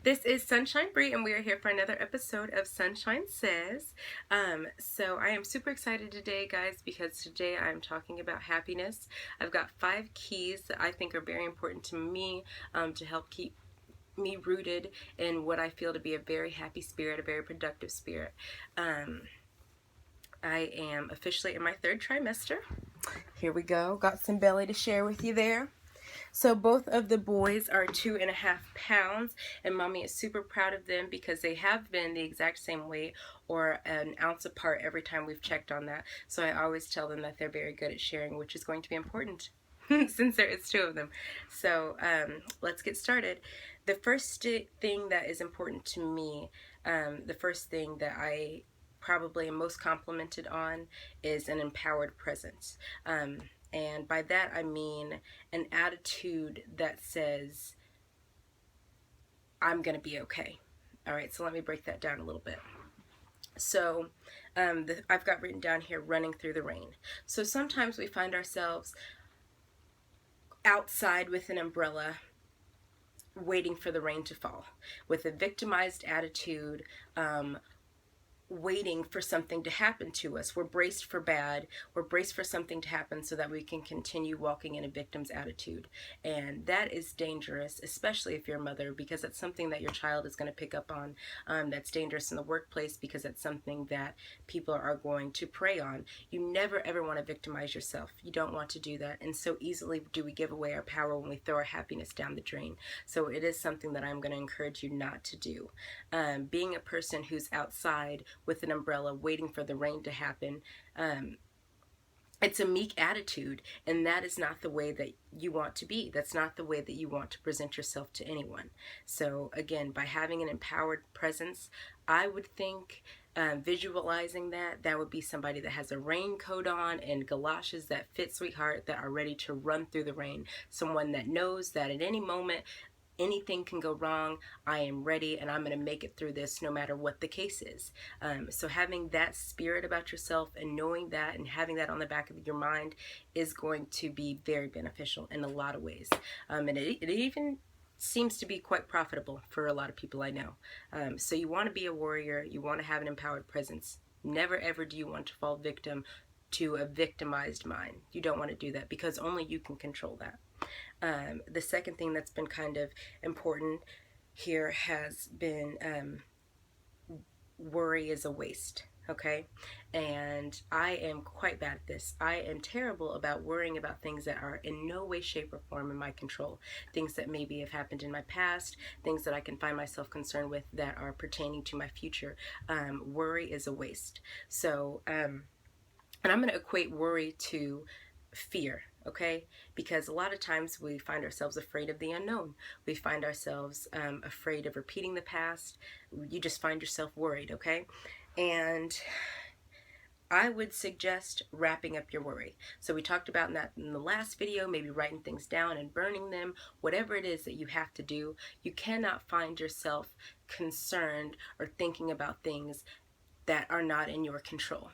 This is Sunshine Bree, and we are here for another episode of Sunshine Says. So I am super excited today, guys, because today I'm talking about happiness. I've got 5 keys that I think are very important to me to help keep me rooted in what I feel to be a very happy spirit, a very productive spirit. I am officially in my 3rd trimester. Here we go. Got some belly to share with you there. So both of the boys are 2.5 pounds, and mommy is super proud of them because they have been the exact same weight or an ounce apart every time we've checked on that. So I always tell them that they're very good at sharing, which is going to be important since there is 2 of them. So let's get started. The first thing that is important to me, the first thing that I probably am most complimented on is an empowered presence. And by that I mean an attitude that says, I'm going to be okay. All right, so let me break that down a little bit. So I've got written down here, running through the rain. So sometimes we find ourselves outside with an umbrella waiting for the rain to fall with a victimized attitude, waiting for something to happen to us. We're braced for bad. We're braced for something to happen so that we can continue walking in a victim's attitude. And that is dangerous, especially if you're a mother, because it's something that your child is going to pick up on. That's dangerous in the workplace because it's something that people are going to prey on. You never ever want to victimize yourself. You don't want to do that. And so easily do we give away our power when we throw our happiness down the drain. So it is something that I'm going to encourage you not to do. Being a person who's outside with an umbrella waiting for the rain to happen, it's a meek attitude, and that is not the way that you want to be. That's not the way that you want to present yourself to anyone. So again, by having an empowered presence, I would think visualizing that would be somebody that has a raincoat on and galoshes that fit, sweetheart, that are ready to run through the rain. Someone that knows that at any moment anything can go wrong. I am ready, and I'm going to make it through this no matter what the case is. So having that spirit about yourself and knowing that and having that on the back of your mind is going to be very beneficial in a lot of ways. And it even seems to be quite profitable for a lot of people I know. So you want to be a warrior. You want to have an empowered presence. Never ever do you want to fall victim to a victimized mind. You don't want to do that because only you can control that. The second thing that's been kind of important here has been worry is a waste, okay? And I am quite bad at this. I am terrible about worrying about things that are in no way, shape, or form in my control. Things that maybe have happened in my past, things that I can find myself concerned with that are pertaining to my future. Worry is a waste. So, and I'm going to equate worry to fear, okay? Because a lot of times we find ourselves afraid of the unknown. We find ourselves afraid of repeating the past. You just find yourself worried, okay? And I would suggest wrapping up your worry. So we talked about that in the last video, maybe writing things down and burning them, whatever it is that you have to do. You cannot find yourself concerned or thinking about things that are not in your control.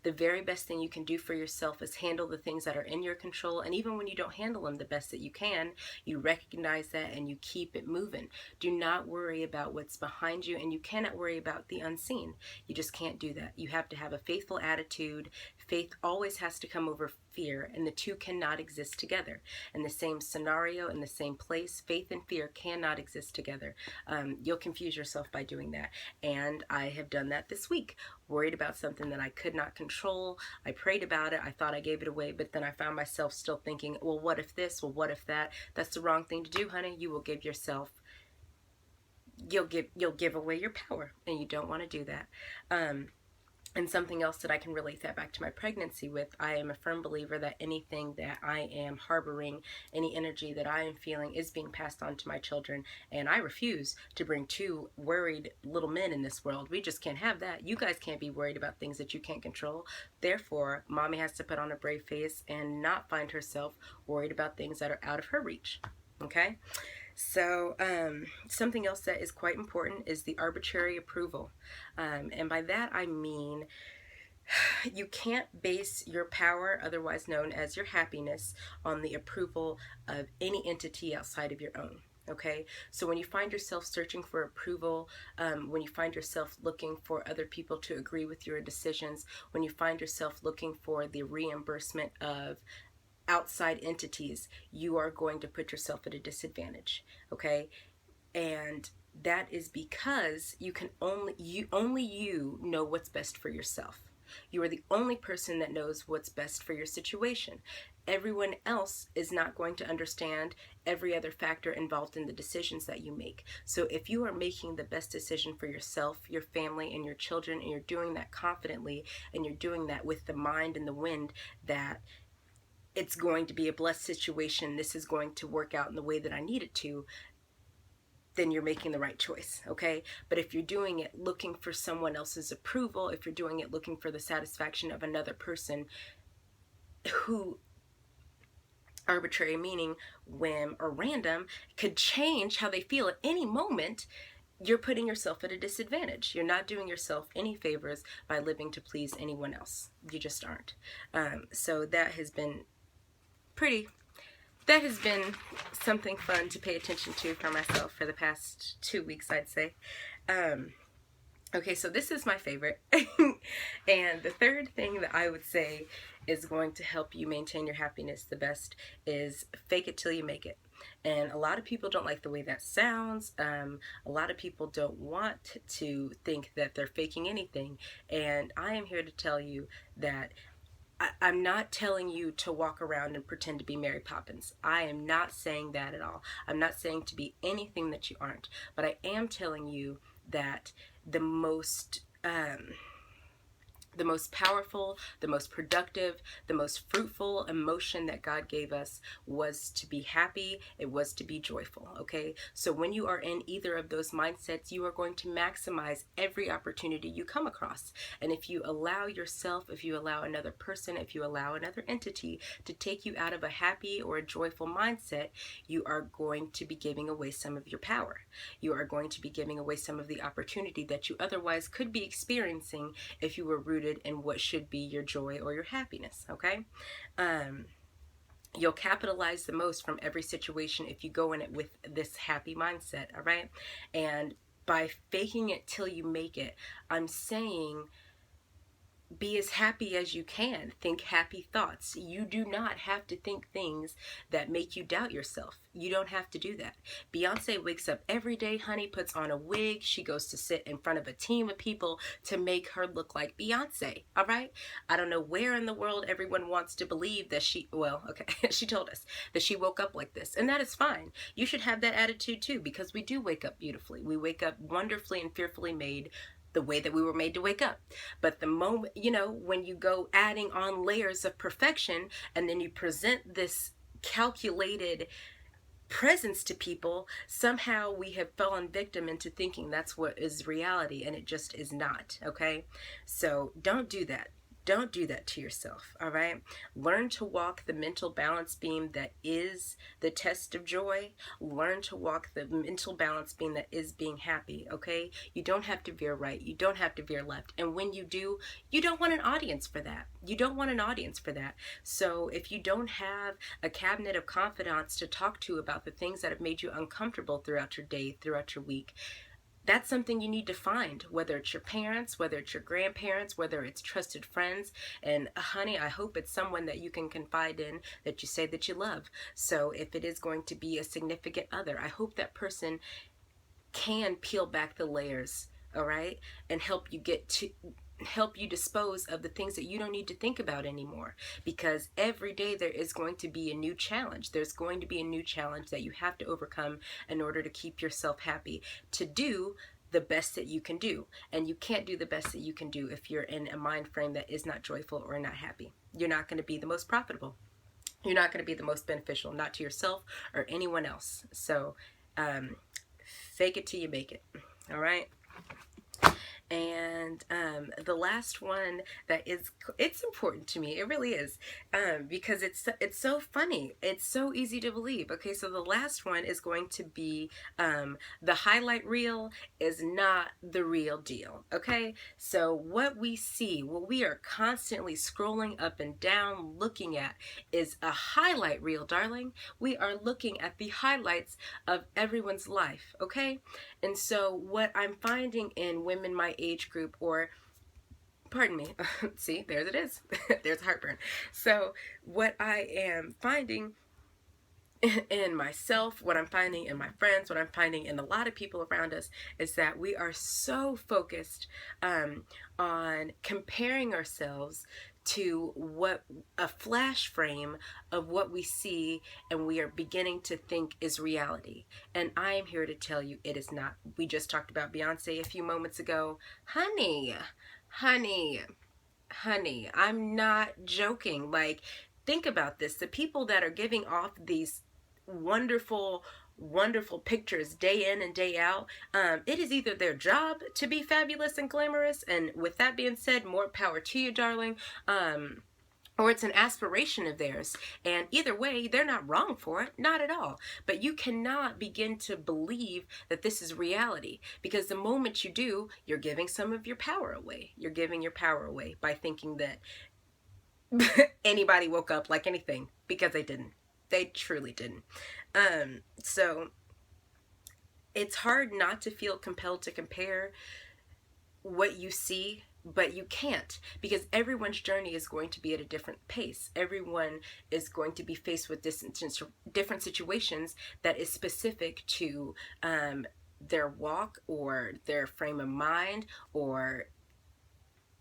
The very best thing you can do for yourself is handle the things that are in your control. And even when you don't handle them the best that you can, you recognize that and you keep it moving. Do not worry about what's behind you, and you cannot worry about the unseen. You just can't do that. You have to have a faithful attitude. Faith always has to come over fear, and the two cannot exist together. In the same scenario, in the same place, faith and fear cannot exist together. You'll confuse yourself by doing that. And I have done that this week. Worried about something that I could not control. I prayed about it. I thought I gave it away, but then I found myself still thinking, well, what if this? Well, what if that? That's the wrong thing to do, honey. You will give yourself, you'll give away your power, and you don't want to do that. And something else that I can relate that back to my pregnancy with, I am a firm believer that anything that I am harboring, any energy that I am feeling is being passed on to my children. And I refuse to bring 2 worried little men in this world. We just can't have that. You guys can't be worried about things that you can't control. Therefore, mommy has to put on a brave face and not find herself worried about things that are out of her reach. Okay? So something else that is quite important is the arbitrary approval. And by that I mean you can't base your power, otherwise known as your happiness, on the approval of any entity outside of your own. Okay, so when you find yourself searching for approval, when you find yourself looking for other people to agree with your decisions, when you find yourself looking for the reimbursement of outside entities, you are going to put yourself at a disadvantage. Okay, and that is because you know what's best for yourself. You are the only person that knows what's best for your situation. Everyone else is not going to understand every other factor involved in the decisions that you make. So if you are making the best decision for yourself, your family, and your children, and you're doing that confidently, and you're doing that with the mind and the wind that it's going to be a blessed situation, this is going to work out in the way that I need it to, then you're making the right choice, okay? But if you're doing it looking for someone else's approval, if you're doing it looking for the satisfaction of another person who, arbitrary meaning whim or random, could change how they feel at any moment, you're putting yourself at a disadvantage. You're not doing yourself any favors by living to please anyone else. You just aren't. So that has been something fun to pay attention to for myself for the past 2 weeks, I'd say. Okay, so this is my favorite. And the third thing that I would say is going to help you maintain your happiness the best is fake it till you make it. And a lot of people don't like the way that sounds. A lot of people don't want to think that they're faking anything. And I am here to tell you that I'm not telling you to walk around and pretend to be Mary Poppins. I am not saying that at all. I'm not saying to be anything that you aren't. But I am telling you that the most powerful, the most productive, the most fruitful emotion that God gave us was to be happy. It was to be joyful, okay? So when you are in either of those mindsets, you are going to maximize every opportunity you come across. And if you allow yourself, if you allow another person, if you allow another entity to take you out of a happy or a joyful mindset, you are going to be giving away some of your power. You are going to be giving away some of the opportunity that you otherwise could be experiencing if you were rooted in what should be your joy or your happiness, okay? You'll capitalize the most from every situation if you go in it with this happy mindset, all right? And by faking it till you make it, I'm saying be as happy as you can. Think happy thoughts. You do not have to think things that make you doubt yourself. You don't have to do that. Beyonce wakes up every day, honey, puts on a wig. She goes to sit in front of a team of people to make her look like Beyonce, all right? I don't know where in the world everyone wants to believe that she told us that she woke up like this, and that is fine. You should have that attitude too, because we do wake up beautifully. We wake up wonderfully and fearfully made, the way that we were made to wake up. But the moment, when you go adding on layers of perfection and then you present this calculated presence to people, somehow we have fallen victim into thinking that's what is reality, and it just is not, okay? So don't do that. Don't do that to yourself, all right? Learn to walk the mental balance beam that is the test of joy. Learn to walk the mental balance beam that is being happy, okay? You don't have to veer right. You don't have to veer left. And when you do, you don't want an audience for that. You don't want an audience for that. So if you don't have a cabinet of confidants to talk to about the things that have made you uncomfortable throughout your day, throughout your week, that's something you need to find, whether it's your parents, whether it's your grandparents, whether it's trusted friends. And honey, I hope it's someone that you can confide in, that you say that you love. So if it is going to be a significant other, I hope that person can peel back the layers, all right, and help you dispose of the things that you don't need to think about anymore, because every day there is going to be a new challenge. There's going to be a new challenge that you have to overcome in order to keep yourself happy, to do the best that you can do. And you can't do the best that you can do if you're in a mind frame that is not joyful or not happy. You're not going to be the most profitable. You're not going to be the most beneficial, not to yourself or anyone else. So fake it till you make it, all right? And the last one that is, it's important to me, it really is, because it's so funny, it's so easy to believe. Okay, so the last one is going to be, the highlight reel is not the real deal. Okay, so what we see, what we are constantly scrolling up and down looking at, is a highlight reel, darling. We are looking at the highlights of everyone's life. Okay, and so what I'm finding in women my age group, or pardon me, see, there it is. There's heartburn. So what I am finding in myself, what I'm finding in my friends, what I'm finding in a lot of people around us, is that we are so focused on comparing ourselves to what a flash frame of what we see, and we are beginning to think is reality. And I am here to tell you it is not. We just talked about Beyonce a few moments ago. Honey, honey, honey, I'm not joking. Like, think about this. The people that are giving off these wonderful, wonderful pictures day in and day out, it is either their job to be fabulous and glamorous, and with that being said, more power to you, darling, or it's an aspiration of theirs. And either way, they're not wrong for it, not at all. But you cannot begin to believe that this is reality, because the moment you do, you're giving some of your power away. You're giving your power away by thinking that anybody woke up like anything, because they didn't. They truly didn't. So it's hard not to feel compelled to compare what you see, but you can't, because everyone's journey is going to be at a different pace. Everyone is going to be faced with different situations that is specific to their walk or their frame of mind or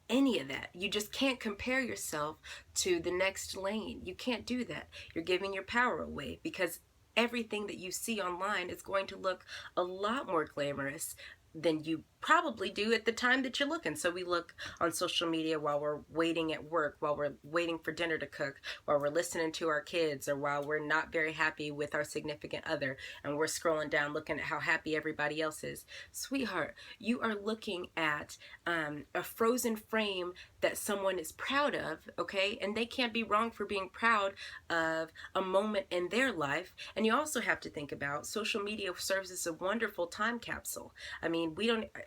any of that. You just can't compare yourself to the next lane. You can't do that. You're giving your power away, because everything that you see online is going to look a lot more glamorous than you probably do at the time that you're looking. So we look on social media while we're waiting at work, while we're waiting for dinner to cook, while we're listening to our kids, or while we're not very happy with our significant other, and we're scrolling down looking at how happy everybody else is. Sweetheart, you are looking at a frozen frame that someone is proud of, okay? And they can't be wrong for being proud of a moment in their life. And you also have to think about social media serves as a wonderful time capsule. I mean,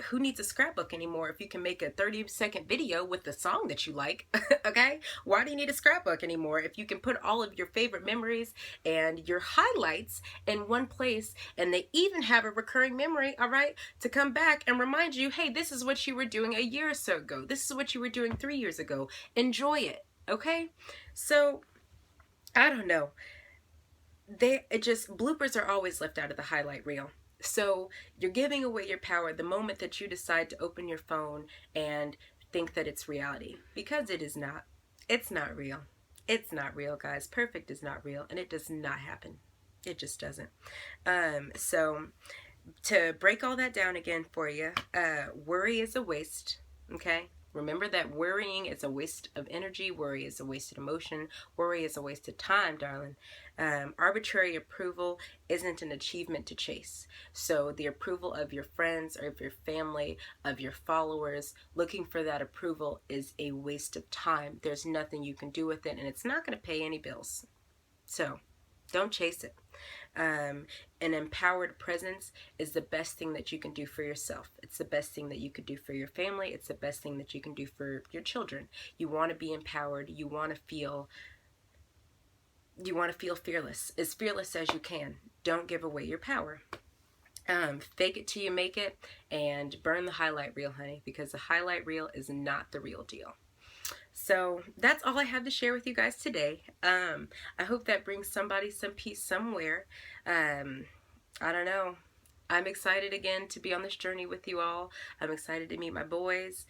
who needs a scrapbook anymore if you can make a 30-second video with the song that you like? Okay, why do you need a scrapbook anymore if you can put all of your favorite memories and your highlights in one place? And they even have a recurring memory, all right, to come back and remind you, hey, this is what you were doing a year or so ago, this is what you were doing 3 years ago. Enjoy it. Okay, so I don't know, bloopers are always left out of the highlight reel. So you're giving away your power the moment that you decide to open your phone and think that it's reality, because it is not. It's not real. It's not real, guys. Perfect is not real, and it does not happen. It just doesn't. So to break all that down again for you, worry is a waste. Okay, remember that worrying is a waste of energy. Worry is a wasted emotion. Worry is a waste of time, darling. Arbitrary approval isn't an achievement to chase. So the approval of your friends or of your family, of your followers, looking for that approval is a waste of time. There's nothing you can do with it, and it's not going to pay any bills. So don't chase it. An empowered presence is the best thing that you can do for yourself. It's the best thing that you could do for your family. It's the best thing that you can do for your children. You want to be empowered. You want to feel fearless, as fearless as you can. Don't give away your power. Fake it till you make it, and burn the highlight reel, honey, because the highlight reel is not the real deal. So that's all I have to share with you guys today. I hope that brings somebody some peace somewhere. I don't know. I'm excited again to be on this journey with you all. I'm excited to meet my boys.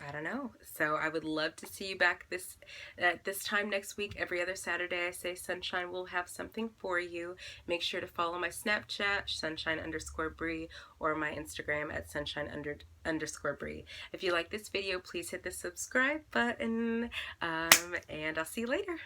I don't know. So I would love to see you back at this time next week. Every other Saturday, I say Sunshine will have something for you. Make sure to follow my Snapchat, sunshine_Bree, or my Instagram at sunshine_Bree. If you like this video, please hit the subscribe button, and I'll see you later.